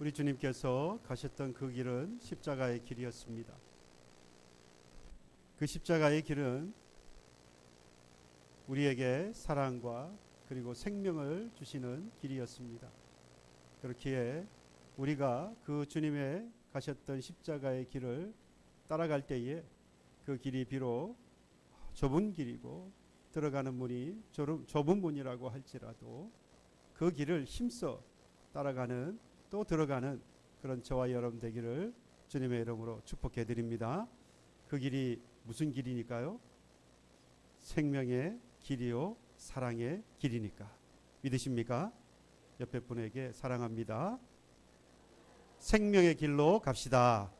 우리 주님께서 가셨던 그 길은 십자가의 길이었습니다. 그 십자가의 길은 우리에게 사랑과 그리고 생명을 주시는 길이었습니다. 그렇기에 우리가 그 주님의 가셨던 십자가의 길을 따라갈 때에 그 길이 비록 좁은 길이고 들어가는 문이 좁은 문이라고 할지라도 그 길을 힘써 따라가는 또 들어가는 그런 저와 여러분 되기를 주님의 이름으로 축복해 드립니다. 그 길이 무슨 길이니까요? 생명의 길이요 사랑의 길이니까. 믿으십니까? 옆에 분에게 사랑합니다. 생명의 길로 갑시다.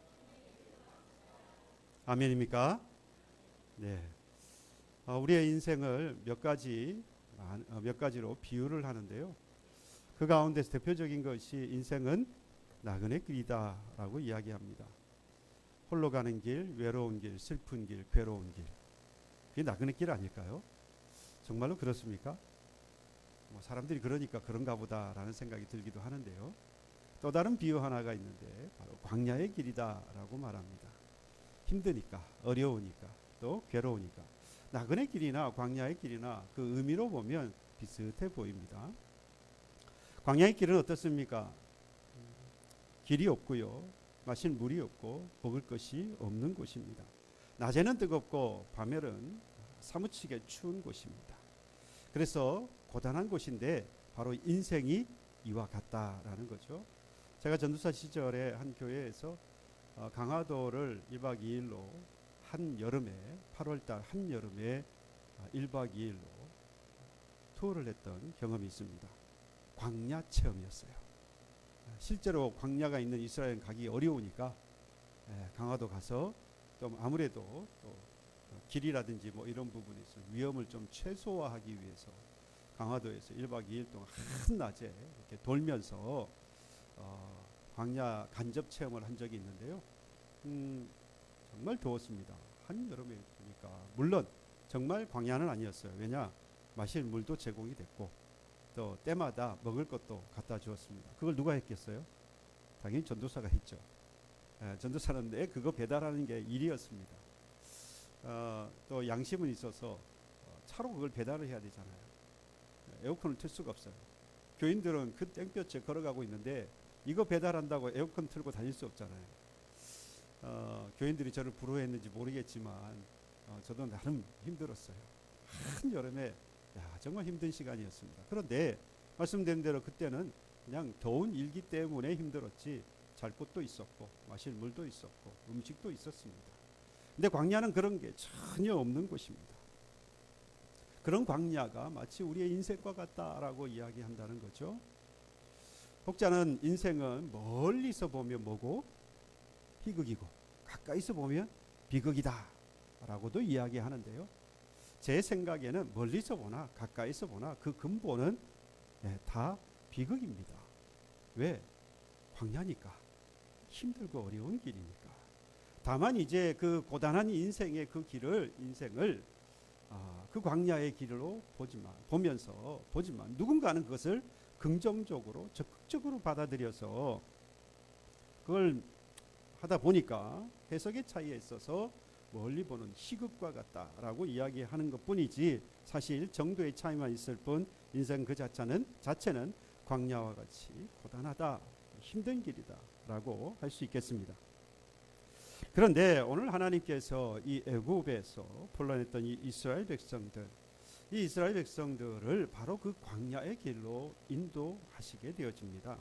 아멘입니까? 네. 우리의 인생을 몇 가지로 비유를 하는데요. 그 가운데서 대표적인 것이 인생은 나그네 길이다라고 이야기합니다. 홀로 가는 길, 외로운 길, 슬픈 길, 괴로운 길. 그게 나그네 길 아닐까요? 정말로 그렇습니까? 사람들이 그러니까 그런가 보다라는 생각이 들기도 하는데요. 또 다른 비유 하나가 있는데 바로 광야의 길이다라고 말합니다. 힘드니까, 어려우니까, 또 괴로우니까. 나그네 길이나 광야의 길이나 그 의미로 보면 비슷해 보입니다. 광야의 길은 어떻습니까? 길이 없고요. 마실 물이 없고 먹을 것이 없는 곳입니다. 낮에는 뜨겁고 밤에는 사무치게 추운 곳입니다. 그래서 고단한 곳인데 바로 인생이 이와 같다라는 거죠. 제가 전도사 시절에 한 교회에서 강화도를 1박 2일로 한여름에 8월달 한여름에 1박 2일로 투어를 했던 경험이 있습니다. 광야 체험이었어요. 실제로 광야가 있는 이스라엘 가기 어려우니까 강화도 가서 좀 아무래도 또 길이라든지 뭐 이런 부분에서 위험을 좀 최소화하기 위해서 강화도에서 1박 2일 동안 한낮에 이렇게 돌면서 광야 간접 체험을 한 적이 있는데요. 정말 더웠습니다. 한여름에 보니까 물론 정말 광야는 아니었어요. 왜냐? 마실 물도 제공이 됐고 또 때마다 먹을 것도 갖다 주었습니다. 그걸 누가 했겠어요? 당연히 전도사가 했죠. 전도사는 그거 배달하는 게 일이었습니다. 또 양심은 있어서 차로 그걸 배달을 해야 되잖아요. 에어컨을 틀 수가 없어요. 교인들은 그 땡볕에 걸어가고 있는데 이거 배달한다고 에어컨 틀고 다닐 수 없잖아요. 교인들이 저를 부러워했는지 모르겠지만 저도 나름 힘들었어요. 한여름에 정말 힘든 시간이었습니다. 그런데 말씀드린 대로 그때는 그냥 더운 일기 때문에 힘들었지 잘 곳도 있었고 마실 물도 있었고 음식도 있었습니다. 근데 광야는 그런 게 전혀 없는 곳입니다. 그런 광야가 마치 우리의 인생과 같다라고 이야기한다는 거죠. 혹자는 인생은 멀리서 보면 뭐고? 희극이고 가까이서 보면 비극이다 라고도 이야기하는데요. 제 생각에는 멀리서 보나 가까이서 보나 그 근본은 다 비극입니다. 왜? 광야니까. 힘들고 어려운 길이니까. 다만 이제 그 고단한 인생의 그 인생을 그 광야의 길로 보면서 누군가는 그것을 긍정적으로 적극적으로 받아들여서 그걸 하다 보니까 해석의 차이에 있어서 멀리 보는 희극과 같다라고 이야기하는 것뿐이지 사실 정도의 차이만 있을 뿐 인생 그 자체는 광야와 같이 고단하다, 힘든 길이다라고 할 수 있겠습니다. 그런데 오늘 하나님께서 이 애굽에서 풀어냈던 이 이스라엘 백성들을 바로 그 광야의 길로 인도하시게 되어집니다.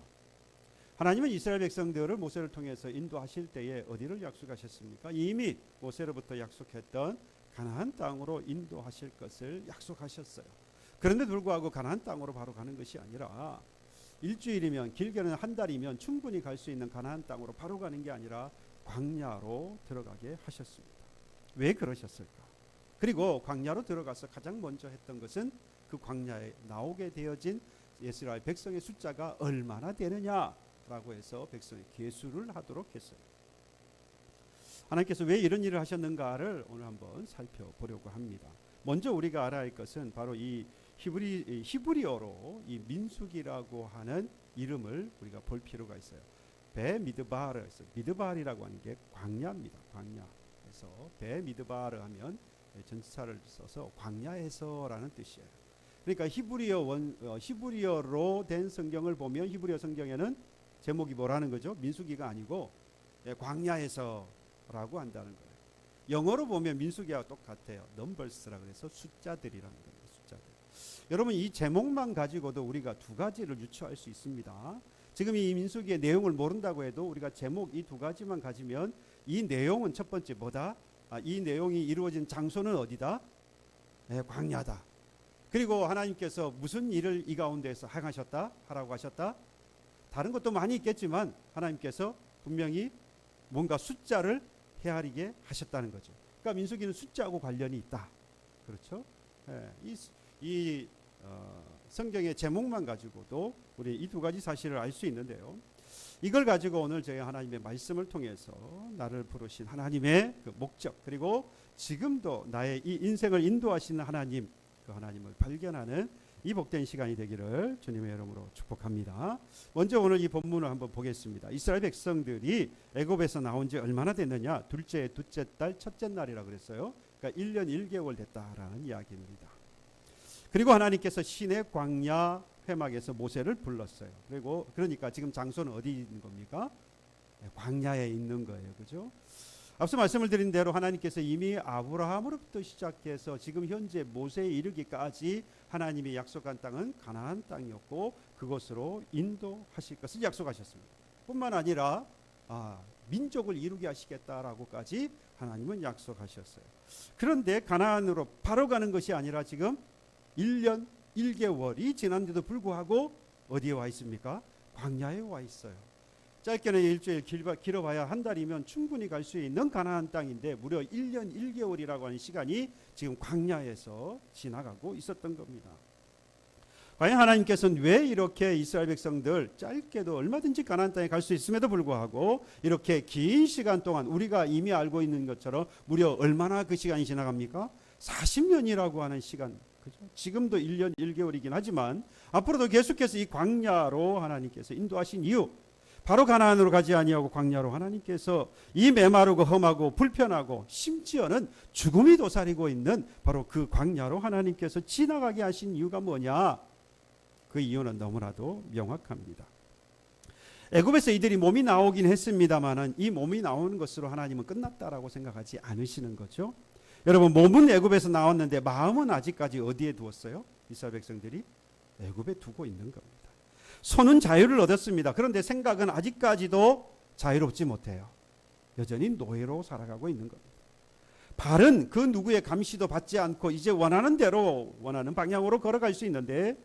하나님은 이스라엘 백성들을 모세를 통해서 인도하실 때에 어디를 약속하셨습니까? 이미 모세로부터 약속했던 가나안 땅으로 인도하실 것을 약속하셨어요. 그런데 불구하고 가나안 땅으로 바로 가는 것이 아니라 일주일이면 길게는 한 달이면 충분히 갈 수 있는 가나안 땅으로 바로 가는 게 아니라 광야로 들어가게 하셨습니다. 왜 그러셨을까? 그리고 광야로 들어가서 가장 먼저 했던 것은 그 광야에 나오게 되어진 이스라엘 백성의 숫자가 얼마나 되느냐라고 해서 백성의 계수를 하도록 했어요. 하나님께서 왜 이런 일을 하셨는가를 오늘 한번 살펴보려고 합니다. 먼저 우리가 알아야 할 것은 바로 이 히브리어로 이 민수기라고 하는 이름을 우리가 볼 필요가 있어요. 베미드바르에서 미드바르라고 하는 게 광야입니다. 광야. 그래서 베미드바르 하면 전치사를 써서 광야에서라는 뜻이에요. 그러니까 히브리어로 된 성경을 보면 히브리어 성경에는 제목이 뭐라는 거죠? 민수기가 아니고 광야에서라고 한다는 거예요. 영어로 보면 민수기와 똑같아요. 넘버스라고 해서 숫자들이라는 거예요. 숫자들. 여러분 이 제목만 가지고도 우리가 두 가지를 유추할 수 있습니다. 지금 이 민수기의 내용을 모른다고 해도 우리가 제목 이 두 가지만 가지면 이 내용은 첫 번째 뭐다? 이 내용이 이루어진 장소는 어디다? 광야다. 그리고 하나님께서 무슨 일을 이 가운데에서 하라고 하셨다? 다른 것도 많이 있겠지만 하나님께서 분명히 뭔가 숫자를 헤아리게 하셨다는 거죠. 그러니까 민수기는 숫자하고 관련이 있다. 그렇죠? 이 성경의 제목만 가지고도 우리 이 두 가지 사실을 알 수 있는데요. 이걸 가지고 오늘 저희 하나님의 말씀을 통해서 나를 부르신 하나님의 그 목적, 그리고 지금도 나의 이 인생을 인도하시는 하나님, 그 하나님을 발견하는 이 복된 시간이 되기를 주님의 이름으로 축복합니다. 먼저 오늘 이 본문을 한번 보겠습니다. 이스라엘 백성들이 애굽에서 나온 지 얼마나 됐느냐? 둘째 달 첫째 날이라 그랬어요. 그러니까 1년 1개월 됐다라는 이야기입니다. 그리고 하나님께서 시내 광야 회막에서 모세를 불렀어요. 그러니까 지금 장소는 어디 있는 겁니까? 광야에 있는 거예요. 그죠? 앞서 말씀을 드린 대로 하나님께서 이미 아브라함으로부터 시작해서 지금 현재 모세에 이르기까지 하나님이 약속한 땅은 가나안 땅이었고 그곳으로 인도하실 것을 약속하셨습니다. 뿐만 아니라 민족을 이루게 하시겠다라고까지 하나님은 약속하셨어요. 그런데 가나안으로 바로 가는 것이 아니라 지금 1년 1개월이 지난데도 불구하고 어디에 와 있습니까? 광야에 와 있어요. 짧게는 일주일, 길어봐야 한 달이면 충분히 갈 수 있는 가나안 땅인데 무려 1년 1개월이라고 하는 시간이 지금 광야에서 지나가고 있었던 겁니다. 과연 하나님께서는 왜 이렇게 이스라엘 백성들 짧게도 얼마든지 가나안 땅에 갈 수 있음에도 불구하고 이렇게 긴 시간 동안 우리가 이미 알고 있는 것처럼 무려 얼마나 그 시간이 지나갑니까? 40년이라고 하는 시간. 그죠? 지금도 1년 1개월이긴 하지만 앞으로도 계속해서 이 광야로 하나님께서 인도하신 이유, 바로 가나안으로 가지 아니하고 광야로 하나님께서 이 메마르고 험하고 불편하고 심지어는 죽음이 도사리고 있는 바로 그 광야로 하나님께서 지나가게 하신 이유가 뭐냐? 그 이유는 너무나도 명확합니다. 애굽에서 이들이 몸이 나오긴 했습니다만은 이 몸이 나오는 것으로 하나님은 끝났다라고 생각하지 않으시는 거죠. 여러분 몸은 애굽에서 나왔는데 마음은 아직까지 어디에 두었어요? 이스라엘 백성들이 애굽에 두고 있는 겁니다. 손은 자유를 얻었습니다. 그런데 생각은 아직까지도 자유롭지 못해요. 여전히 노예로 살아가고 있는 겁니다. 발은 그 누구의 감시도 받지 않고 이제 원하는 대로 원하는 방향으로 걸어갈 수 있는데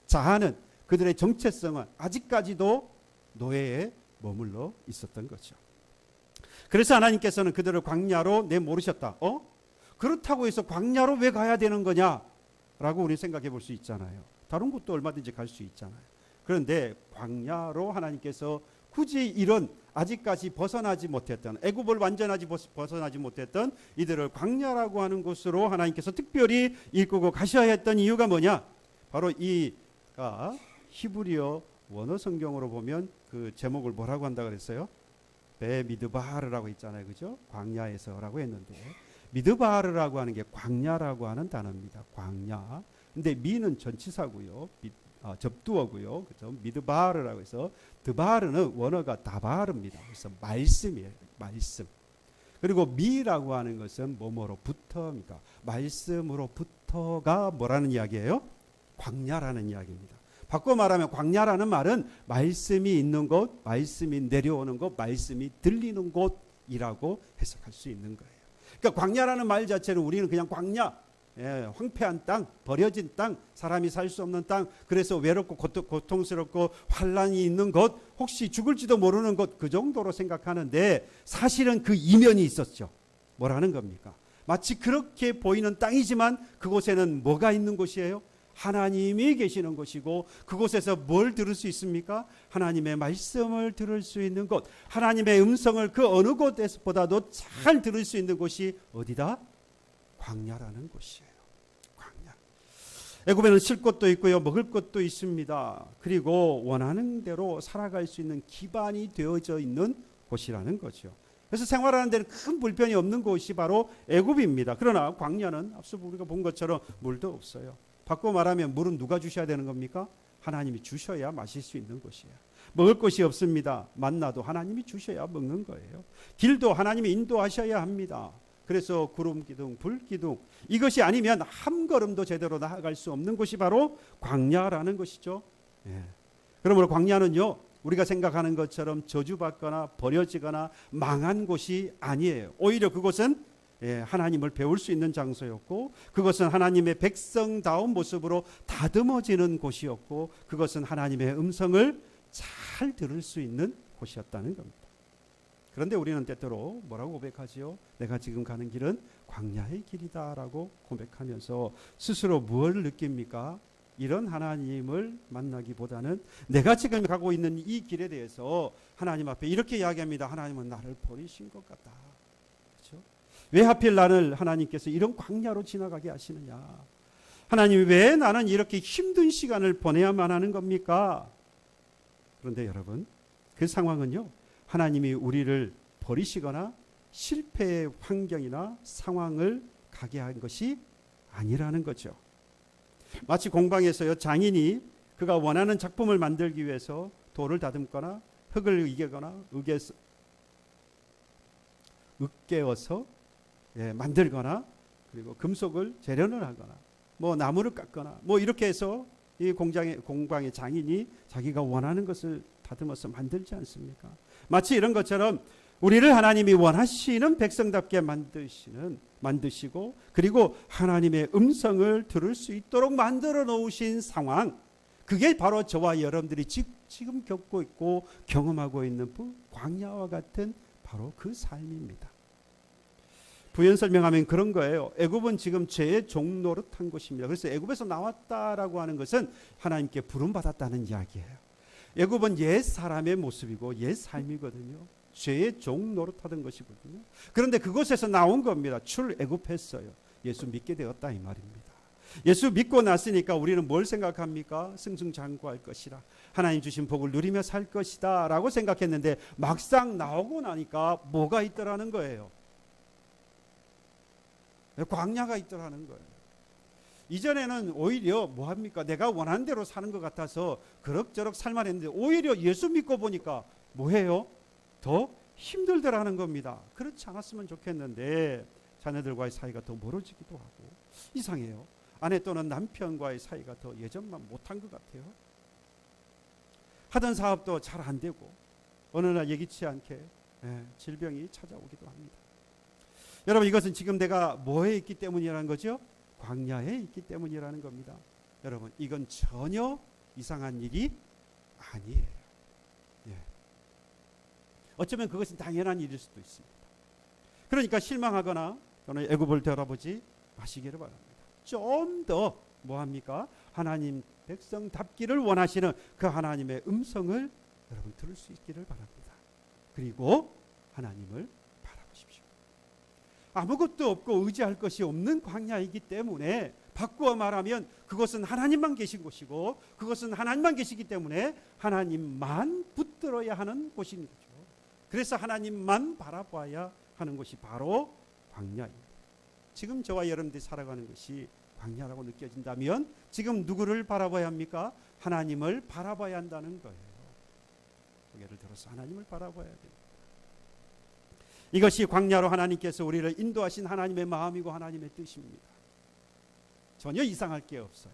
자아는 그들의 정체성은 아직까지도 노예에 머물러 있었던 거죠. 그래서 하나님께서는 그들을 광야로 내모르셨다. 그렇다고 해서 광야로 왜 가야 되는 거냐라고 우리 생각해 볼 수 있잖아요. 다른 곳도 얼마든지 갈 수 있잖아요. 그런데 광야로 하나님께서 굳이 이런 아직까지 벗어나지 못했던 애굽을 완전하지 벗어나지 못했던 이들을 광야라고 하는 곳으로 하나님께서 특별히 이끌고 가셔야 했던 이유가 뭐냐? 바로 이 히브리어 원어 성경으로 보면 그 제목을 뭐라고 한다 그랬어요? 베미드바르라고 있잖아요. 그죠? 광야에서라고 했는데 미드바르라고 하는 게 광야라고 하는 단어입니다. 광야. 근데 미는 전치사고요. 접두어고요. 그죠? 미드바르라고 해서 드바르는 원어가 다바르입니다. 그래서 말씀이에요. 말씀. 그리고 미라고 하는 것은 뭐뭐로부터입니까? 말씀으로부터가 뭐라는 이야기예요? 광야라는 이야기입니다. 바꿔 말하면 광야라는 말은 말씀이 있는 곳, 말씀이 내려오는 곳, 말씀이 들리는 곳이라고 해석할 수 있는 거예요. 그러니까 광야라는 말 자체는 우리는 그냥 광야, 황폐한 땅, 버려진 땅, 사람이 살 수 없는 땅, 그래서 외롭고 고통스럽고 환란이 있는 곳, 혹시 죽을지도 모르는 곳, 그 정도로 생각하는데 사실은 그 이면이 있었죠. 뭐라는 겁니까? 마치 그렇게 보이는 땅이지만 그곳에는 뭐가 있는 곳이에요? 하나님이 계시는 곳이고 그곳에서 뭘 들을 수 있습니까? 하나님의 말씀을 들을 수 있는 곳, 하나님의 음성을 그 어느 곳에서보다도 잘 들을 수 있는 곳이 어디다? 광야라는 곳이에요. 광야. 애굽에는 쉴 곳도 있고요, 먹을 것도 있습니다. 그리고 원하는 대로 살아갈 수 있는 기반이 되어져 있는 곳이라는 거죠. 그래서 생활하는 데는 큰 불편이 없는 곳이 바로 애굽입니다. 그러나 광야는 앞서 우리가 본 것처럼 물도 없어요. 바꿔 말하면 물은 누가 주셔야 되는 겁니까? 하나님이 주셔야 마실 수 있는 곳이에요. 먹을 것이 없습니다. 만나도 하나님이 주셔야 먹는 거예요. 길도 하나님이 인도하셔야 합니다. 그래서 구름 기둥, 불 기둥, 이것이 아니면 한 걸음도 제대로 나아갈 수 없는 곳이 바로 광야라는 것이죠. 예. 그러므로 광야는요, 우리가 생각하는 것처럼 저주받거나 버려지거나 망한 곳이 아니에요. 오히려 그곳은 하나님을 배울 수 있는 장소였고, 그것은 하나님의 백성다운 모습으로 다듬어지는 곳이었고, 그것은 하나님의 음성을 잘 들을 수 있는 곳이었다는 겁니다. 그런데 우리는 때때로 뭐라고 고백하지요? 내가 지금 가는 길은 광야의 길이다라고 고백하면서 스스로 뭘 느낍니까? 이런 하나님을 만나기보다는 내가 지금 가고 있는 이 길에 대해서 하나님 앞에 이렇게 이야기합니다. 하나님은 나를 버리신 것 같다. 그렇죠? 왜 하필 나를 하나님께서 이런 광야로 지나가게 하시느냐? 하나님, 왜 나는 이렇게 힘든 시간을 보내야만 하는 겁니까? 그런데 여러분, 그 상황은요, 하나님이 우리를 버리시거나 실패의 환경이나 상황을 가게 한 것이 아니라는 거죠. 마치 공방에서요, 장인이 그가 원하는 작품을 만들기 위해서 돌을 다듬거나 흙을 이개거나 으깨어서 만들거나, 그리고 금속을 재련을 하거나 뭐 나무를 깎거나 뭐 이렇게 해서 이 공방의 장인이 자기가 원하는 것을 다듬어서 만들지 않습니까? 마치 이런 것처럼 우리를 하나님이 원하시는 백성답게 만드시고, 그리고 하나님의 음성을 들을 수 있도록 만들어 놓으신 상황, 그게 바로 저와 여러분들이 지금 겪고 있고 경험하고 있는 광야와 같은 바로 그 삶입니다. 부연 설명하면 그런 거예요. 애굽은 지금 죄의 종노릇한 곳입니다. 그래서 애굽에서 나왔다라고 하는 것은 하나님께 부름받았다는 이야기예요. 애굽은 옛 사람의 모습이고 옛 삶이거든요. 죄의 종노릇하던 것이거든요. 그런데 그곳에서 나온 겁니다. 출애굽했어요. 예수 믿게 되었다 이 말입니다. 예수 믿고 났으니까 우리는 뭘 생각합니까? 승승장구할 것이라, 하나님 주신 복을 누리며 살 것이다 라고 생각했는데, 막상 나오고 나니까 뭐가 있더라는 거예요. 광야가 있더라는 거예요. 이전에는 오히려 뭐합니까? 내가 원하는 대로 사는 것 같아서 그럭저럭 살만 했는데, 오히려 예수 믿고 보니까 뭐해요? 더 힘들더라는 겁니다. 그렇지 않았으면 좋겠는데 자녀들과의 사이가 더 멀어지기도 하고, 이상해요. 아내 또는 남편과의 사이가 더 예전만 못한 것 같아요. 하던 사업도 잘 안 되고, 어느 날 예기치 않게 질병이 찾아오기도 합니다. 여러분, 이것은 지금 내가 뭐에 있기 때문이라는 거죠? 광야에 있기 때문이라는 겁니다. 여러분, 이건 전혀 이상한 일이 아니에요. 어쩌면 그것은 당연한 일일 수도 있습니다. 그러니까 실망하거나 또는 애굽을 돌아보지 마시기를 바랍니다. 좀 더 뭐합니까? 하나님 백성답기를 원하시는 그 하나님의 음성을 여러분 들을 수 있기를 바랍니다. 그리고 하나님을 바라보십시오. 아무것도 없고 의지할 것이 없는 광야이기 때문에, 바꾸어 말하면 그것은 하나님만 계신 곳이고, 그것은 하나님만 계시기 때문에 하나님만 붙들어야 하는 곳인 거죠. 그래서 하나님만 바라봐야 하는 것이 바로 광야입니다. 지금 저와 여러분들이 살아가는 것이 광야라고 느껴진다면 지금 누구를 바라봐야 합니까? 하나님을 바라봐야 한다는 거예요. 고개를 들어서 하나님을 바라봐야 됩니다. 이것이 광야로 하나님께서 우리를 인도하신 하나님의 마음이고 하나님의 뜻입니다. 전혀 이상할 게 없어요.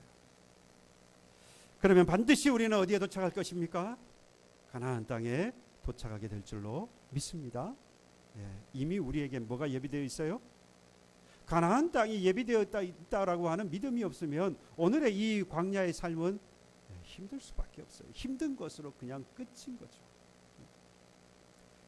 그러면 반드시 우리는 어디에 도착할 것입니까? 가나안 땅에 도착하게 될 줄로 믿습니다. 이미 우리에게 뭐가 예비되어 있어요? 가나안 땅이 예비되어 있다라고 하는 믿음이 없으면 오늘의 이 광야의 삶은 힘들 수밖에 없어요. 힘든 것으로 그냥 끝인 거죠.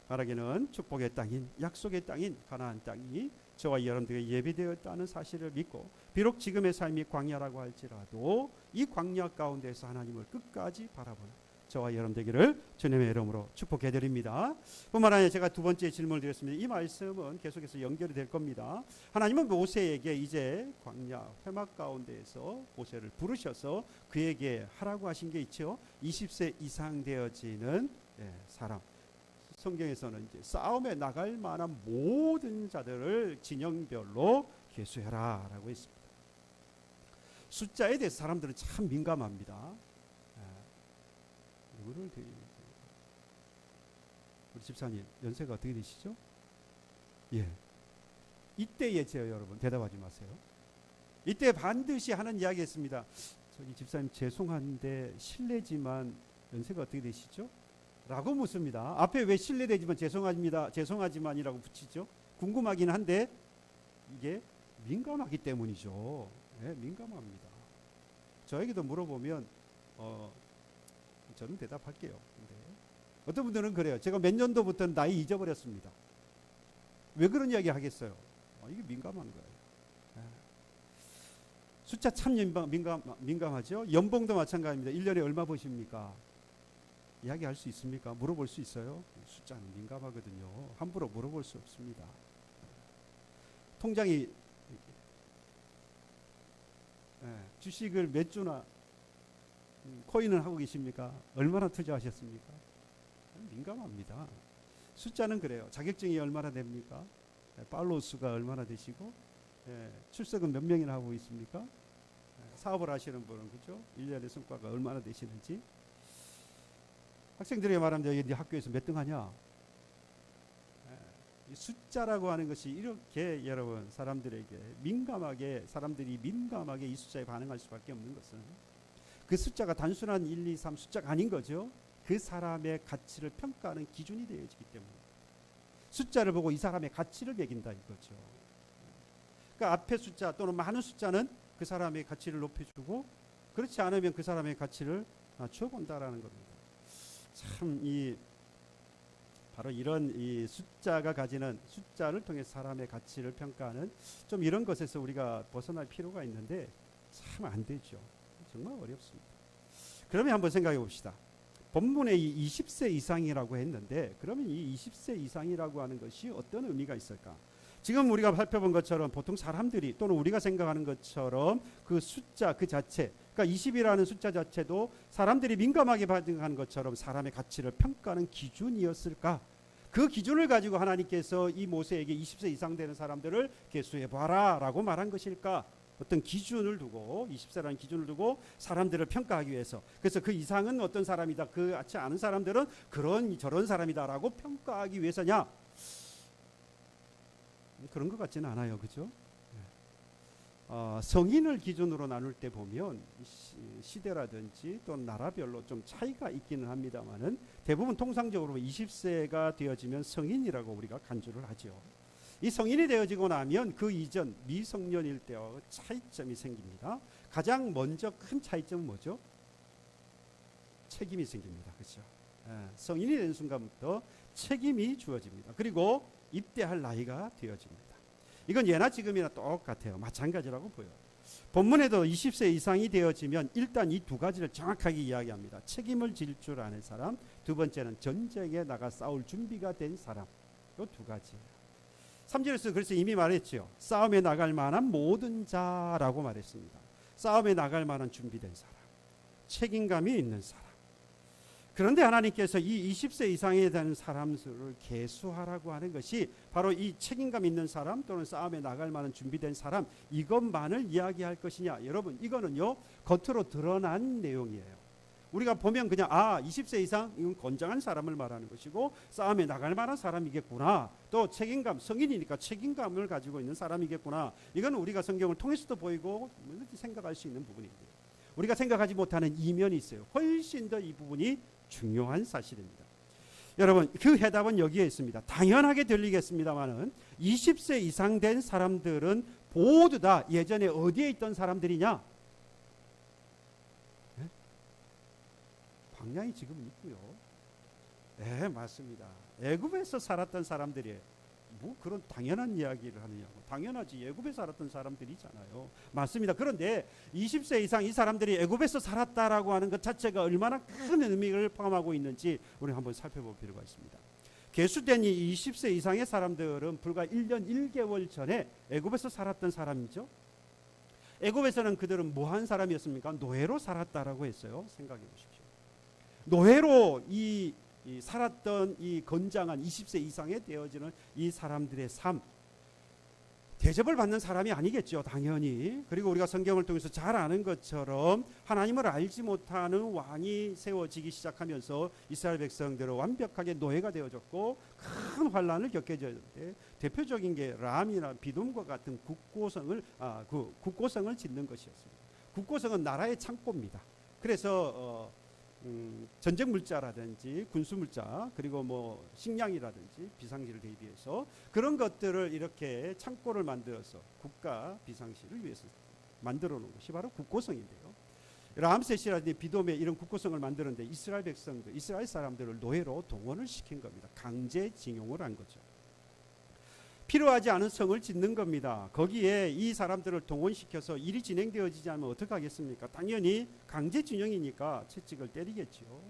바라기는 축복의 땅인, 약속의 땅인 가나안 땅이 저와 여러분들에게 예비되어 있다는 사실을 믿고, 비록 지금의 삶이 광야라고 할지라도 이 광야 가운데서 하나님을 끝까지 바라보는, 저와 여러분 되기를 주님의 이름으로 축복해 드립니다. 뿐만 아니라 제가 두 번째 질문을 드렸습니다. 이 말씀은 계속해서 연결이 될 겁니다. 하나님은 모세에게 이제 광야 회막 가운데에서 모세를 부르셔서 그에게 하라고 하신 게 있죠. 20세 이상 되어지는 사람. 성경에서는 이제 싸움에 나갈 만한 모든 자들을 진영별로 계수해라라고 했습니다. 숫자에 대해서 사람들은 참 민감합니다. 누구를 우리 집사님 연세가 어떻게 되시죠? 예. 이때예요, 여러분. 대답하지 마세요. 이때 반드시 하는 이야기했습니다. 저기 집사님 죄송한데 실례지만 연세가 어떻게 되시죠? 라고 묻습니다. 앞에 왜 실례되지만 죄송합니다, 죄송하지만이라고 붙이죠? 궁금하긴 한데 이게 민감하기 때문이죠. 네, 민감합니다. 저에게도 물어보면 저는 대답할게요. 근데 어떤 분들은 그래요. 제가 몇 년도부터는 나이 잊어버렸습니다. 왜 그런 이야기 하겠어요? 이게 민감한 거예요. 네. 숫자 참 민감하죠. 연봉도 마찬가지입니다. 1년에 얼마 버십니까? 이야기할 수 있습니까? 물어볼 수 있어요? 숫자는 민감하거든요. 함부로 물어볼 수 없습니다. 통장이 주식을 몇 주나 코인을 하고 계십니까? 얼마나 투자하셨습니까? 민감합니다. 숫자는 그래요. 자격증이 얼마나 됩니까? 팔로우 수가 얼마나 되시고 출석은 몇 명이나 하고 있습니까? 사업을 하시는 분은 그죠? 1년의 성과가 얼마나 되시는지. 학생들에게 말하면 네 학교에서 몇 등 하냐? 이 숫자라고 하는 것이 이렇게 여러분 사람들이 민감하게 이 숫자에 반응할 수밖에 없는 것은 그 숫자가 단순한 1, 2, 3 숫자가 아닌 거죠. 그 사람의 가치를 평가하는 기준이 되어지기 때문에 숫자를 보고 이 사람의 가치를 매긴다 이거죠. 그러니까 앞에 숫자 또는 많은 숫자는 그 사람의 가치를 높여주고 그렇지 않으면 그 사람의 가치를 낮춰본다라는 겁니다. 참 바로 이런 이 숫자가 가지는 숫자를 통해 사람의 가치를 평가하는 좀 이런 것에서 우리가 벗어날 필요가 있는데 참 안 되죠. 정말 어렵습니다. 그러면 한번 생각해 봅시다. 본문에 이 20세 이상이라고 했는데 그러면 이 20세 이상이라고 하는 것이 어떤 의미가 있을까? 지금 우리가 살펴본 것처럼 보통 사람들이 또는 우리가 생각하는 것처럼 그 숫자 그 자체 그러니까 20이라는 숫자 자체도 사람들이 민감하게 반응하는 것처럼 사람의 가치를 평가하는 기준이었을까? 그 기준을 가지고 하나님께서 이 모세에게 20세 이상 되는 사람들을 계수해봐라 라고 말한 것일까? 어떤 기준을 두고 20세라는 기준을 두고 사람들을 평가하기 위해서 그래서 그 이상은 어떤 사람이다 그렇지 않은 사람들은 그런 저런 사람이다라고 평가하기 위해서냐? 그런 것 같지는 않아요. 그죠? 성인을 기준으로 나눌 때 보면 시대라든지 또 나라별로 좀 차이가 있기는 합니다만은 대부분 통상적으로 20세가 되어지면 성인이라고 우리가 간주를 하죠. 이 성인이 되어지고 나면 그 이전 미성년일 때와 차이점이 생깁니다. 가장 먼저 큰 차이점은 뭐죠? 책임이 생깁니다. 그렇죠? 성인이 된 순간부터 책임이 주어집니다. 그리고 입대할 나이가 되어집니다. 이건 예나 지금이나 똑같아요. 마찬가지라고 보여요. 본문에도 20세 이상이 되어지면 일단 이 두 가지를 정확하게 이야기합니다. 책임을 질 줄 아는 사람, 두 번째는 전쟁에 나가 싸울 준비가 된 사람. 이 두 가지예요. 3절에서 그래서 이미 말했죠. 싸움에 나갈 만한 모든 자라고 말했습니다. 싸움에 나갈 만한 준비된 사람, 책임감이 있는 사람. 그런데 하나님께서 이 20세 이상에 되는 사람들을 계수하라고 하는 것이 바로 이 책임감 있는 사람 또는 싸움에 나갈 만한 준비된 사람 이것만을 이야기할 것이냐. 여러분 이거는요 겉으로 드러난 내용이에요. 우리가 보면 그냥 20세 이상 이건 건장한 사람을 말하는 것이고 싸움에 나갈 만한 사람이겠구나. 또 책임감 성인이니까 책임감을 가지고 있는 사람이겠구나. 이건 우리가 성경을 통해서도 보이고 생각할 수 있는 부분입니다. 우리가 생각하지 못하는 이면이 있어요. 훨씬 더 이 부분이 중요한 사실입니다. 여러분 그 해답은 여기에 있습니다. 당연하게 들리겠습니다만은 20세 이상 된 사람들은 모두 다 예전에 어디에 있던 사람들이냐? 네? 광야에 지금 있고요. 네 맞습니다. 애굽에서 살았던 사람들이에요. 뭐 그런 당연한 이야기를 하느냐고. 당연하지. 애굽에 살았던 사람들이잖아요. 맞습니다. 그런데 20세 이상 이 사람들이 애굽에서 살았다라고 하는 것 자체가 얼마나 큰 의미를 포함하고 있는지 우리 한번 살펴볼 필요가 있습니다. 계수된 이 20세 이상의 사람들은 불과 1년 1개월 전에 애굽에서 살았던 사람이죠. 애굽에서는 그들은 뭐한 사람이었습니까? 노예로 살았다라고 했어요. 생각해 보십시오. 노예로 이 살았던 이 건장한 20세 이상에 되어지는 이 사람들의 삶, 대접을 받는 사람이 아니겠죠, 당연히. 그리고 우리가 성경을 통해서 잘 아는 것처럼 하나님을 알지 못하는 왕이 세워지기 시작하면서 이스라엘 백성들은 완벽하게 노예가 되어졌고 큰 환란을 겪게 되었는데, 대표적인 게 람이나 비돔과 같은 국고성을 짓는 것이었습니다. 국고성은 나라의 창고입니다. 그래서 전쟁 물자라든지 군수 물자, 그리고 뭐 식량이라든지 비상시를 대비해서 그런 것들을 이렇게 창고를 만들어서 국가 비상시를 위해서 만들어 놓은 것이 바로 국고성인데요. 람셋이라든지 비돔에 이런 국고성을 만드는데 이스라엘 백성들, 이스라엘 사람들을 노예로 동원을 시킨 겁니다. 강제 징용을 한 거죠. 필요하지 않은 성을 짓는 겁니다. 거기에 이 사람들을 동원시켜서 일이 진행되어지지 않으면 어떻게 하겠습니까? 당연히 강제징용이니까 채찍을 때리겠죠.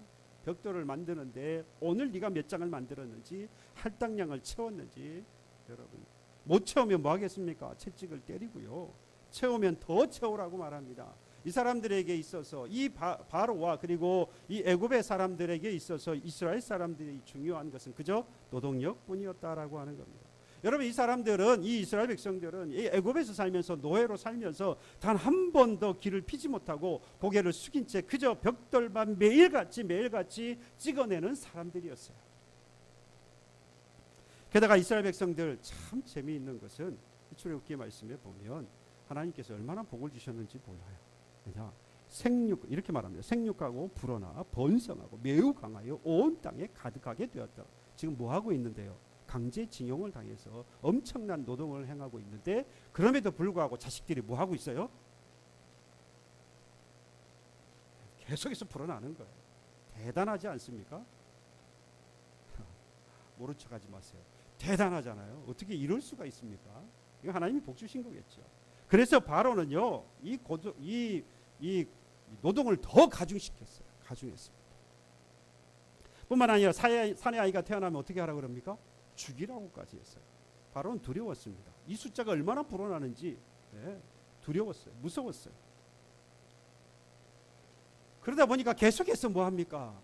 벽돌을 만드는데 오늘 네가 몇 장을 만들었는지, 할당량을 채웠는지, 여러분 못 채우면 뭐 하겠습니까? 채찍을 때리고요. 채우면 더 채우라고 말합니다. 이 사람들에게 있어서 이 바로와 그리고 이 애굽의 사람들에게 있어서 이스라엘 사람들이 중요한 것은 그저 노동력뿐이었다라고 하는 겁니다. 여러분, 이 사람들은, 이 이스라엘 백성들은 이 애굽에서 살면서 노예로 살면서 단 한 번도 길을 피지 못하고 고개를 숙인 채 그저 벽돌만 매일같이 찍어내는 사람들이었어요. 게다가 이스라엘 백성들 참 재미있는 것은 출애굽기 말씀에 보면 하나님께서 얼마나 복을 주셨는지 몰라요. 그냥 이렇게 말합니다. 생육하고 불어나 번성하고 매우 강하여 온 땅에 가득하게 되었다. 지금 뭐 하고 있는데요? 강제징용을 당해서 엄청난 노동을 행하고 있는데, 그럼에도 불구하고 자식들이 뭐 하고 있어요? 계속해서 불어나는 거예요. 대단하지 않습니까? 모른 척하지 마세요. 대단하잖아요. 어떻게 이럴 수가 있습니까? 이거 하나님이 복 주신 거겠죠. 그래서 바로는요, 이 노동을 더 가중했습니다. 뿐만 아니라 사내 아이가 태어나면 어떻게 하라고 그럽니까? 죽이라고까지 했어요. 바로는 두려웠습니다. 이 숫자가 얼마나 불어나는지 두려웠어요. 무서웠어요. 그러다 보니까 계속해서 뭐 합니까?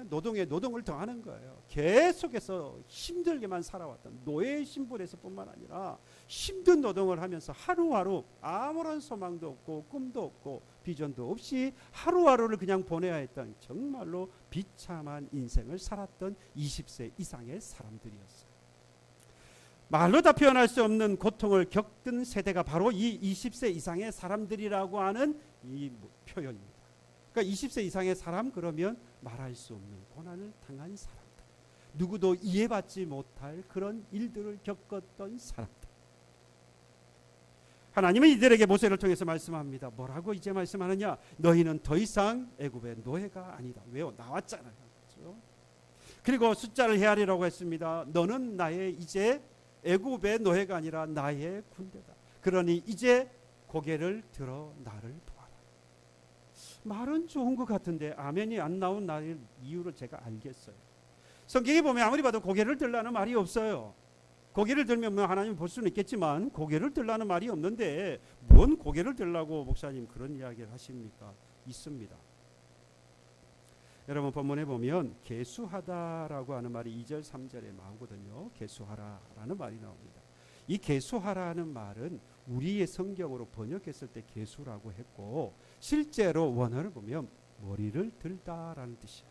노동에 노동을 더하는 거예요. 계속해서 힘들게만 살아왔던 노예 신분에서 뿐만 아니라 힘든 노동을 하면서 하루하루 아무런 소망도 없고 꿈도 없고 비전도 없이 하루하루를 그냥 보내야 했던 정말로 비참한 인생을 살았던 20세 이상의 사람들이었어요. 말로 다 표현할 수 없는 고통을 겪던 세대가 바로 이 20세 이상의 사람들이라고 하는 이 표현입니다. 그러니까 20세 이상의 사람, 그러면 말할 수 없는 고난을 당한 사람들, 누구도 이해받지 못할 그런 일들을 겪었던 사람들. 하나님은 이들에게 모세를 통해서 말씀합니다. 뭐라고 이제 말씀하느냐? 너희는 더 이상 애굽의 노예가 아니다. 왜요? 나왔잖아요. 그렇죠? 그리고 숫자를 헤아리라고 했습니다. 너는 나의 이제 애굽의 노예가 아니라 나의 군대다. 그러니 이제 고개를 들어 나를 보아라. 말은 좋은 것 같은데 아멘이 안 나온 나의 이유를 제가 알겠어요. 성경에 보면 아무리 봐도 고개를 들라는 말이 없어요. 고개를 들면 하나님 볼 수는 있겠지만 고개를 들라는 말이 없는데 뭔 고개를 들라고 목사님 그런 이야기를 하십니까? 있습니다. 여러분, 본문에 보면 계수하다라고 하는 말이 2절 3절에 나오거든요. 계수하라라는 말이 나옵니다. 이 계수하라는 말은 우리의 성경으로 번역했을 때 계수라고 했고, 실제로 원어를 보면 머리를 들다라는 뜻이에요.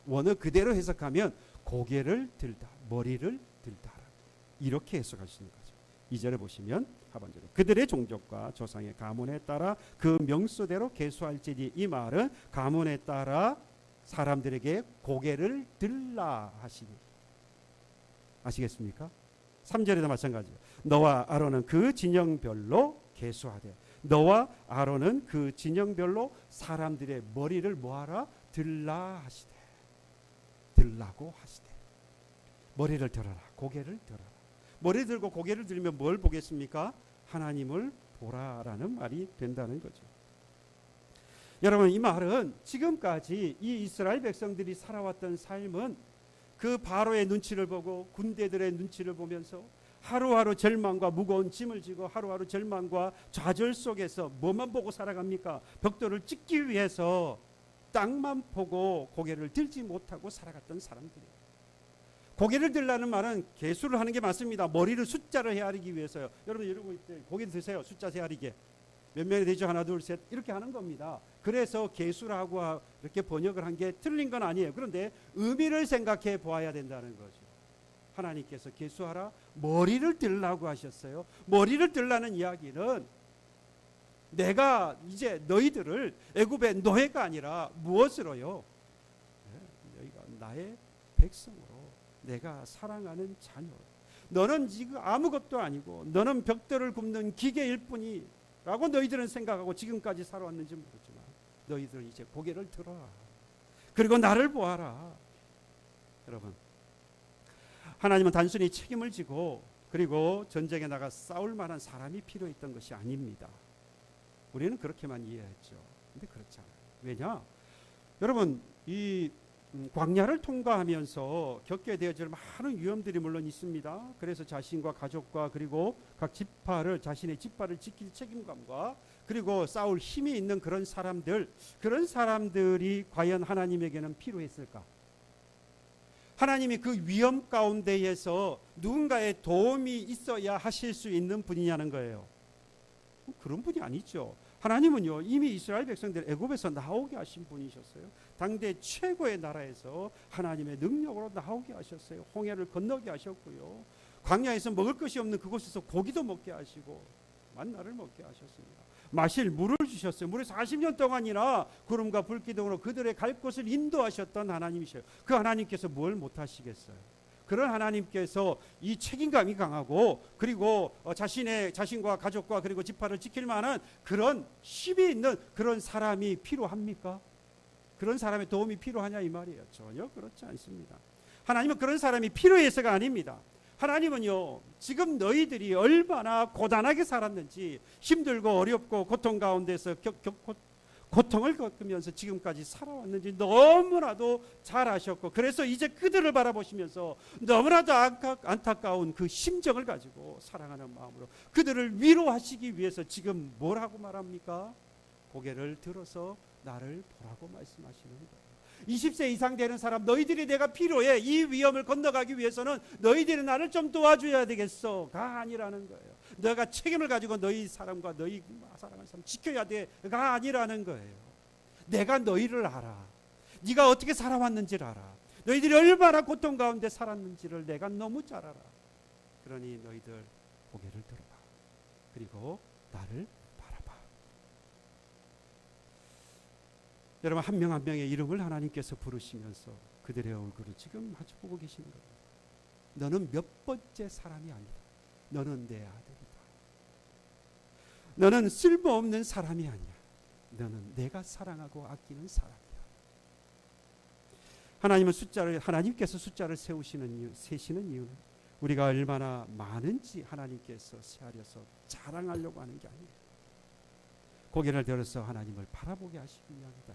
원어 그대로 해석하면 고개를 들다, 머리를 들다, 이렇게 해석할 수 있는 거죠. 2절에 보시면 하반절에 그들의 종족과 조상의 가문에 따라 그 명수대로 계수할지니, 이 말은 가문에 따라 사람들에게 고개를 들라 하시니, 아시겠습니까? 3절에도 마찬가지예요. 너와 아론은 그 진영별로 계수하되, 너와 아론은 그 진영별로 사람들의 머리를 뭐하라? 들라 하시되, 들라고 하시되, 머리를 들어라, 고개를 들어라. 머리 들고 고개를 들면 뭘 보겠습니까? 하나님을 보라라는 말이 된다는 거죠. 여러분, 이 말은 지금까지 이 이스라엘 백성들이 살아왔던 삶은 그 바로의 눈치를 보고 군대들의 눈치를 보면서 하루하루 절망과 무거운 짐을 지고 하루하루 절망과 좌절 속에서 뭐만 보고 살아갑니까? 벽돌을 찍기 위해서 땅만 보고 고개를 들지 못하고 살아갔던 사람들이에요. 고개를 들라는 말은 계수를 하는 게 맞습니다. 머리를 숫자를 헤아리기 위해서요. 여러분 이러고 있대. 고개 드세요. 숫자 헤아리게. 몇 명이 되죠? 하나, 둘, 셋. 이렇게 하는 겁니다. 그래서 계수라고 이렇게 번역을 한 게 틀린 건 아니에요. 그런데 의미를 생각해 보아야 된다는 거죠. 하나님께서 계수하라. 머리를 들라고 하셨어요. 머리를 들라는 이야기는 내가 이제 너희들을 애굽의 노예가 아니라 무엇으로요? 너희가 나의 백성으로, 내가 사랑하는 자녀. 너는 지금 아무것도 아니고 너는 벽돌을 굽는 기계일 뿐이라고 너희들은 생각하고 지금까지 살아왔는지 모르지만 너희들 이제 고개를 들어라. 그리고 나를 보아라. 여러분, 하나님은 단순히 책임을 지고 그리고 전쟁에 나가 싸울 만한 사람이 필요했던 것이 아닙니다. 우리는 그렇게만 이해했죠. 근데 그렇지 않아요. 왜냐? 여러분, 이 광야를 통과하면서 겪게 되어질 많은 위험들이 물론 있습니다. 그래서 자신과 가족과 그리고 각 지파를, 자신의 지파를 지킬 책임감과 그리고 싸울 힘이 있는 그런 사람들이 과연 하나님에게는 필요했을까? 하나님이 그 위험 가운데에서 누군가의 도움이 있어야 하실 수 있는 분이냐는 거예요. 그런 분이 아니죠. 하나님은요, 이미 이스라엘 백성들 애굽에서 나오게 하신 분이셨어요. 당대 최고의 나라에서 하나님의 능력으로 나오게 하셨어요. 홍해를 건너게 하셨고요. 광야에서 먹을 것이 없는 그곳에서 고기도 먹게 하시고 만나를 먹게 하셨습니다. 마실 물을 주셨어요. 물에 40년 동안이나 구름과 불기둥으로 그들의 갈 곳을 인도하셨던 하나님이셔요. 그 하나님께서 뭘 못하시겠어요? 그런 하나님께서 이 책임감이 강하고 그리고 자신과 가족과 그리고 지파를 지킬 만한 그런 힘이 있는 그런 사람이 필요합니까? 그런 사람의 도움이 필요하냐 이 말이에요. 전혀 그렇지 않습니다. 하나님은 그런 사람이 필요해서가 아닙니다. 하나님은요, 지금 너희들이 얼마나 고단하게 살았는지, 힘들고 어렵고 고통 가운데서 고통을 겪으면서 지금까지 살아왔는지 너무나도 잘 아셨고, 그래서 이제 그들을 바라보시면서 너무나도 안타까운 그 심정을 가지고 사랑하는 마음으로 그들을 위로하시기 위해서 지금 뭐라고 말합니까? 고개를 들어서 나를 보라고 말씀하시는 거예요. 20세 이상 되는 사람, 너희들이 내가 필요해. 이 위험을 건너가기 위해서는 너희들이 나를 좀 도와줘야 되겠어가 아니라는 거예요. 내가 책임을 가지고 너희 사람과 너희 사랑하는 사람 지켜야 돼가 아니라는 거예요. 내가 너희를 알아. 네가 어떻게 살아왔는지를 알아. 너희들이 얼마나 고통 가운데 살았는지를 내가 너무 잘 알아. 그러니 너희들 고개를 들어봐. 그리고 나를 바라봐. 여러분, 한 명 한 명의 이름을 하나님께서 부르시면서 그들의 얼굴을 지금 마주보고 계시는 거예요. 너는 몇 번째 사람이 아니다. 너는 내 아들이다. 너는 쓸모없는 사람이 아니야. 너는 내가 사랑하고 아끼는 사람이야. 하나님께서 숫자를 세시는 이유는 우리가 얼마나 많은지 하나님께서 세하려서 자랑하려고 하는 게 아니에요. 고개를 들어서 하나님을 바라보게 하시기 위함이다.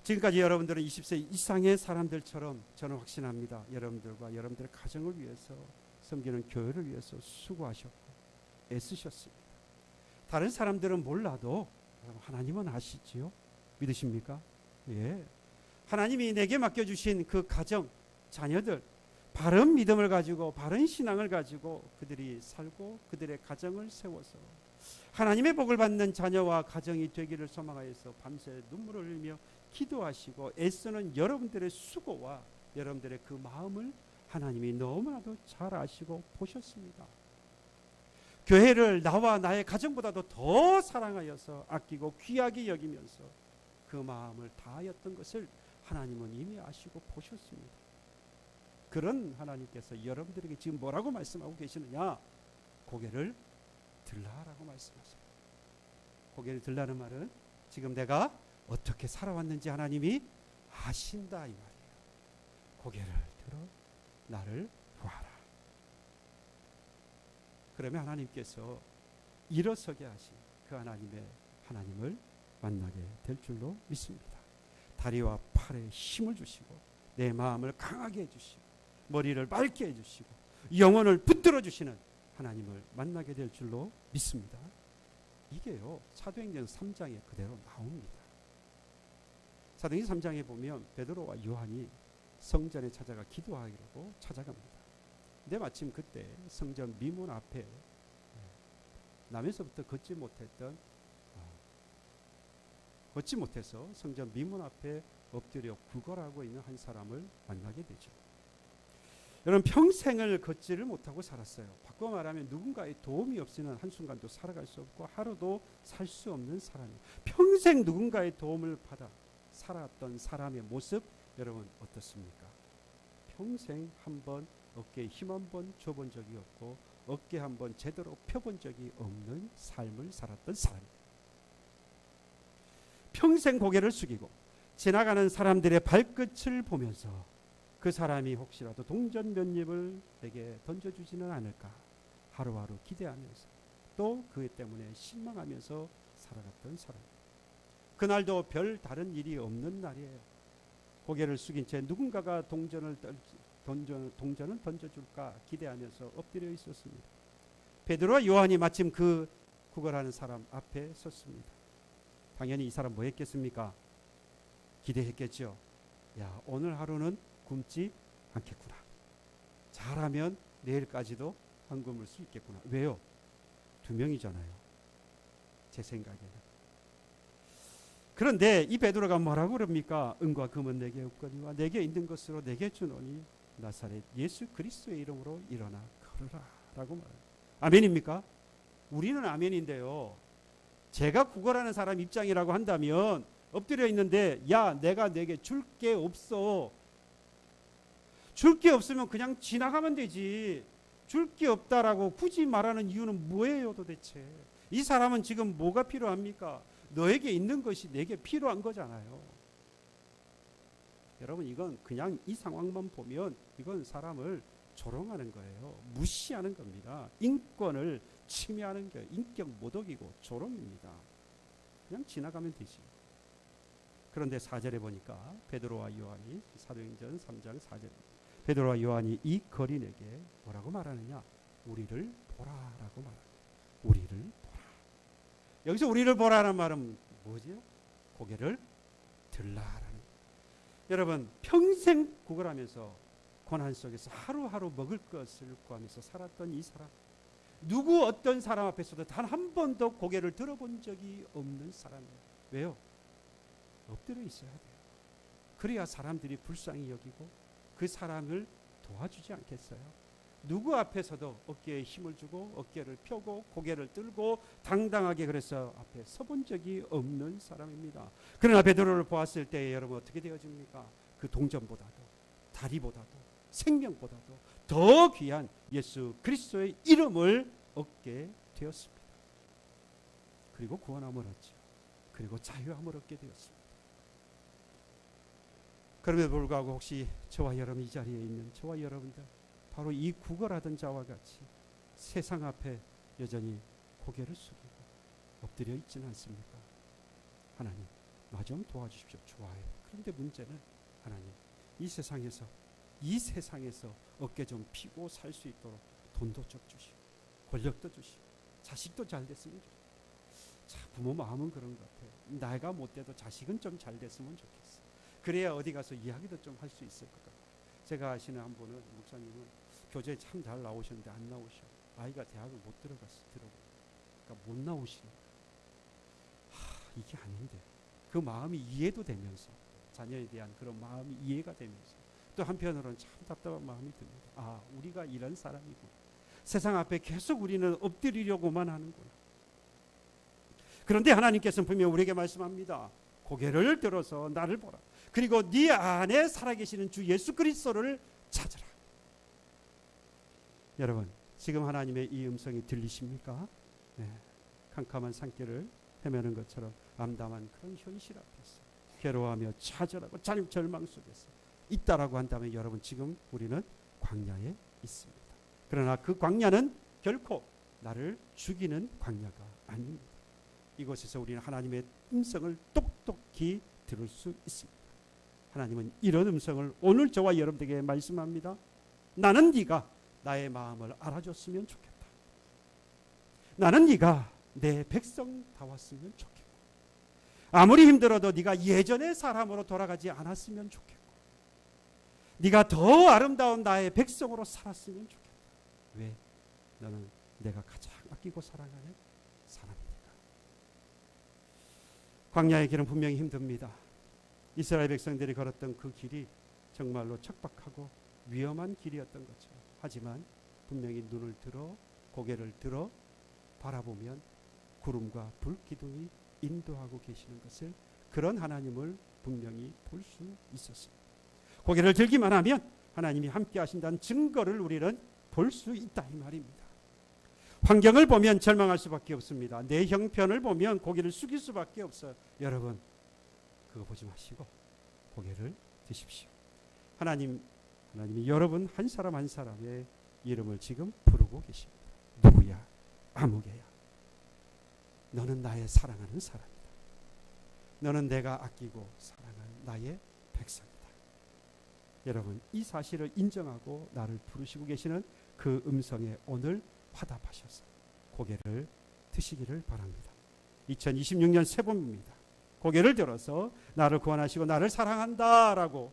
지금까지 여러분들은 20세 이상의 사람들처럼 저는 확신합니다. 여러분들과 여러분들의 가정을 위해서, 섬기는 교회를 위해서 수고하셨고 애쓰셨습니다. 다른 사람들은 몰라도 하나님은 아시지요? 믿으십니까? 예. 하나님이 내게 맡겨주신 그 가정, 자녀들, 바른 믿음을 가지고 바른 신앙을 가지고 그들이 살고 그들의 가정을 세워서 하나님의 복을 받는 자녀와 가정이 되기를 소망하여서 밤새 눈물을 흘리며 기도하시고 애쓰는 여러분들의 수고와 여러분들의 그 마음을 하나님이 너무나도 잘 아시고 보셨습니다. 교회를 나와 나의 가정보다도 더 사랑하여서 아끼고 귀하게 여기면서 그 마음을 다하였던 것을 하나님은 이미 아시고 보셨습니다. 그런 하나님께서 여러분들에게 지금 뭐라고 말씀하고 계시느냐? 고개를 들라라고 말씀하십니다. 고개를 들라는 말은 지금 내가 어떻게 살아왔는지 하나님이 아신다 이 말이에요. 고개를 들어 나를 보아라. 그러면 하나님께서 일어서게 하신 그 하나님을 만나게 될 줄로 믿습니다. 다리와 팔에 힘을 주시고 내 마음을 강하게 해주시고 머리를 맑게 해주시고 영혼을 붙들어 주시는 하나님을 만나게 될 줄로 믿습니다. 이게요 사도행전 3장에 그대로 나옵니다. 사도행전 3장에 보면 베드로와 요한이 성전에 찾아가 기도하기로 찾아갑니다. 근데 마침 그때 성전 미문 앞에 남에서부터 걷지 못해서 성전 미문 앞에 엎드려 구걸하고 있는 한 사람을 만나게 되죠. 여러분 평생을 걷지를 못하고 살았어요. 바꿔 말하면 누군가의 도움이 없이는 한순간도 살아갈 수 없고 하루도 살 수 없는 사람이에요. 평생 누군가의 도움을 받아 살았던 사람의 모습 여러분 어떻습니까? 평생 한번 어깨에 힘 한번 줘본 적이 없고 어깨 한번 제대로 펴본 적이 없는 삶을 살았던 사람이에요. 평생 고개를 숙이고 지나가는 사람들의 발끝을 보면서 그 사람이 혹시라도 동전 몇 입을 내게 던져주지는 않을까 하루하루 기대하면서 또 그것 때문에 실망하면서 살아갔던 사람. 그날도 별 다른 일이 없는 날이에요. 고개를 숙인 채 누군가가 동전을 던져줄까 기대하면서 엎드려 있었습니다. 베드로와 요한이 마침 그 구걸하는 사람 앞에 섰습니다. 당연히 이 사람 뭐 했겠습니까? 기대했겠죠. 야, 오늘 하루는 굶지 않겠구나. 잘하면 내일까지도 안 굶을 수 있겠구나. 왜요? 2명이잖아요. 제 생각에는. 그런데 이 베드로가 뭐라고 그럽니까? 은과 금은 내게 없거니와 내게 있는 것으로 내게 주노니 나사렛 예수 그리스도의 이름으로 일어나 걸으라 라고 말해요. 아멘입니까? 우리는 아멘인데요. 제가 구걸하는 사람 입장이라고 한다면 엎드려 있는데 야 내가 내게 줄 게 없어. 줄 게 없으면 그냥 지나가면 되지. 줄 게 없다라고 굳이 말하는 이유는 뭐예요 도대체? 이 사람은 지금 뭐가 필요합니까? 너에게 있는 것이 내게 필요한 거잖아요. 여러분 이건 그냥 이 상황만 보면 이건 사람을 조롱하는 거예요. 무시하는 겁니다. 인권을 침해하는 게 인격 모독이고 조롱입니다. 그냥 지나가면 되지. 그런데 4절에 보니까 베드로와 요한이 사도행전 3장 4절 베드로와 요한이 이 거린에게 뭐라고 말하느냐? 우리를 보라라고 말합니다. 우리를 보라. 여기서 우리를 보라는 말은 뭐죠? 고개를 들라라는. 여러분 평생 구걸하면서 고난 속에서 하루하루 먹을 것을 구하면서 살았던 이 사람, 누구 어떤 사람 앞에서도 단 한 번도 고개를 들어본 적이 없는 사람이에요. 왜요? 엎드려 있어야 돼요. 그래야 사람들이 불쌍히 여기고 그 사람을 도와주지 않겠어요? 누구 앞에서도 어깨에 힘을 주고 어깨를 펴고 고개를 들고 당당하게 그래서 앞에 서본 적이 없는 사람입니다. 그러나 베드로를 보았을 때 여러분 어떻게 되어집니까? 그 동전보다도 다리보다도 생명보다도 더 귀한 예수 그리스도의 이름을 얻게 되었습니다. 그리고 구원함을 얻죠. 그리고 자유함을 얻게 되었습니다. 그럼에도 불구하고 혹시 저와 여러분 이 자리에 있는 저와 여러분들 바로 이 구걸하던 자와 같이 세상 앞에 여전히 고개를 숙이고 엎드려 있지는 않습니까? 하나님 나 좀 도와주십시오. 좋아요. 그런데 문제는 하나님 이 세상에서 어깨 좀 피고 살 수 있도록 돈도 좀 주시고 권력도 주시고 자식도 잘 됐으면 좋겠어요. 자, 부모 마음은 그런 것 같아요. 나이가 못 돼도 자식은 좀 잘 됐으면 좋겠어. 그래야 어디 가서 이야기도 좀 할 수 있을 것 같아요. 제가 아시는 한 분은 목사님은 교재에 참 잘 나오셨는데 안 나오셔. 아이가 대학을 못 들어갔어. 그러니까 못 나오시니까. 이게 아닌데. 그 마음이 이해도 되면서 자녀에 대한 그런 마음이 이해가 되면서 또 한편으로는 참 답답한 마음이 듭니다. 우리가 이런 사람이구나. 세상 앞에 계속 우리는 엎드리려고만 하는구나. 그런데 하나님께서는 분명히 우리에게 말씀합니다. 고개를 들어서 나를 보라. 그리고 네 안에 살아계시는 주 예수 그리스도를 찾으라. 여러분 지금 하나님의 이 음성이 들리십니까? 네. 캄캄한 산길을 헤매는 것처럼 암담한 그런 현실 앞에서 괴로워하며 좌절하고 절망 속에서 있다라고 한다면 여러분 지금 우리는 광야에 있습니다. 그러나 그 광야는 결코 나를 죽이는 광야가 아닙니다. 이곳에서 우리는 하나님의 음성을 똑똑히 들을 수 있습니다. 하나님은 이런 음성을 오늘 저와 여러분에게 말씀합니다. 나는 네가 나의 마음을 알아줬으면 좋겠다. 나는 네가 내 백성다웠으면 좋겠고, 아무리 힘들어도 네가 예전의 사람으로 돌아가지 않았으면 좋겠고, 네가 더 아름다운 나의 백성으로 살았으면 좋겠다. 왜? 너는 내가 가장 아끼고 사랑하는 사람이니까. 광야의 길은 분명히 힘듭니다. 이스라엘 백성들이 걸었던 그 길이 정말로 척박하고 위험한 길이었던 거죠. 하지만 분명히 눈을 들어 고개를 들어 바라보면 구름과 불 기둥이 인도하고 계시는 것을, 그런 하나님을 분명히 볼 수 있었습니다. 고개를 들기만 하면 하나님이 함께 하신다는 증거를 우리는 볼 수 있다 이 말입니다. 환경을 보면 절망할 수밖에 없습니다. 내 형편을 보면 고개를 숙일 수밖에 없어요. 여러분, 그거 보지 마시고 고개를 드십시오. 하나님이 여러분 한 사람 한 사람의 이름을 지금 부르고 계십니다. 누구야? 아무개야. 너는 나의 사랑하는 사람이다. 너는 내가 아끼고 사랑하는 나의 백성이다. 여러분, 이 사실을 인정하고 나를 부르시고 계시는 그 음성에 오늘 화답하셔서 고개를 드시기를 바랍니다. 2026년 새봄입니다. 고개를 들어서 나를 구원하시고 나를 사랑한다라고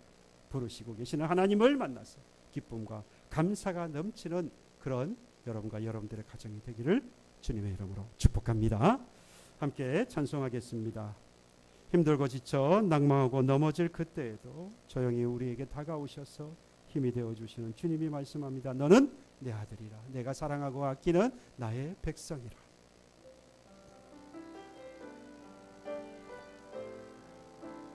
부르시고 계시는 하나님을 만나서 기쁨과 감사가 넘치는 그런 여러분과 여러분들의 가정이 되기를 주님의 이름으로 축복합니다. 함께 찬송하겠습니다. 힘들고 지쳐 낭망하고 넘어질 그때에도 조용히 우리에게 다가오셔서 힘이 되어주시는 주님이 말씀합니다. 너는 내 아들이라, 내가 사랑하고 아끼는 나의 백성이라.